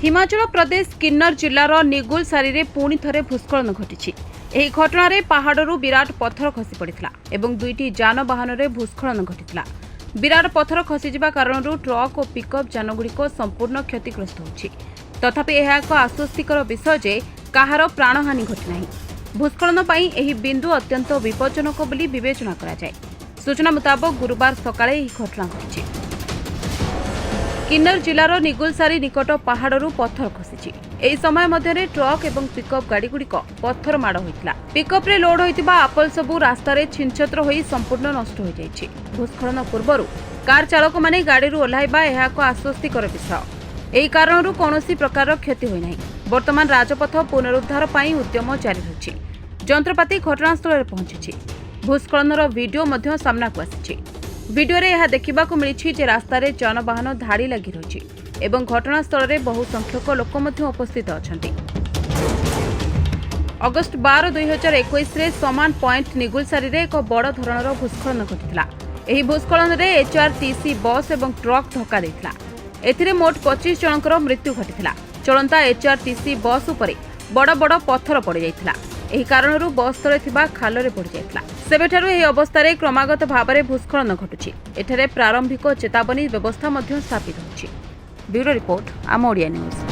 हिमाचल प्रदेश किन्नर जिलार निगुलसारी रे पुणी थरे भूस्खलन घटी। ଏହି ଘଟଣାରେ ପାହାଡ଼ରୁ ବିରାଟ ପଥର ଖସି ପଡ଼ିଥିଲା ଏବଂ ଦୁଇଟି ଯାନବାହନରେ ଭୂସ୍ଖଳନ ଘଟିଥିଲା। ବିରାଟ ପଥର ଖସିଯିବା କାରଣରୁ ଟ୍ରକ୍ ଓ ପିକଅପ୍ ଯାନଗୁଡ଼ିକ ସମ୍ପୂର୍ଣ୍ଣ କ୍ଷତିଗ୍ରସ୍ତ ହୋଇଛି। ତଥାପି ଏହା ଏକ ଆଶ୍ୱସ୍ତିକର ବିଷୟ ଯେ କାହାର ପ୍ରାଣହାନି ଘଟିନାହିଁ। ଭୂସ୍ଖଳନ ପାଇଁ ଏହି ବିନ୍ଦୁ ଅତ୍ୟନ୍ତ ବିପଜ୍ଜନକ ବୋଲି ବିବେଚନା କରାଯାଏ। ସୂଚନା ମୁତାବକ ଗୁରୁବାର ସକାଳେ ଏହି ଘଟଣା ଘଟିଛି। किन्नर जिलार निगुलसारी निकट पहाड़रू पत्थर खसी। एही समय मध्य ट्रक और पिकअप गाड़ीगुड़िक पत्थर माड़ होता। पिकअप्रे लोड होता आपल सबू रास्तार छिनछत्र हो संपूर्ण नष्ट हो जाइए। भूस्खलन पूर्व कार चालक माने गाड़ी ओह्लैबा यह एक आश्वस्तिकर विषय। यही कारण कौन प्रकार क्षति होना। वर्तमान राजपथ पुनरुद्धार पर उद्यम जारी रही। जंत्रपाति घटनास्थल में पहुंची। भूस्खलनर वीडियो सामना को आसी। वीडियो रे यह देखा मिली जे रास्तार जानवाहन धाड़ी लगी रही एवं घटनास्थल में बहु संख्यक लोक उपस्थित अच्छा। अगस्ट 12, 2021 समान पॉइंट निगुलसारी रे एक बड़ धरणर भूस्खलन घटिता। यह भूस्खलन में एचआरटीसी बस और ट्रक धक्का देता। एथिरे मोट 25 जनकर मृत्यु घटिता। चलंता एचआरटीसी बस उपरे बड़ बड़ पत्थर पड़ जाइथिला। एही कारणरू बस तले थिबा खालरे पड़ जाइथिला। सेबेठारु एही अवस्थारे क्रमागत भाबरे भूस्खलन घटुछि। एठारे प्रारंभिक चेतावनी व्यवस्था मध्य स्थापित होछि। ब्यूरो रिपोर्ट आम ओडिया न्यूज।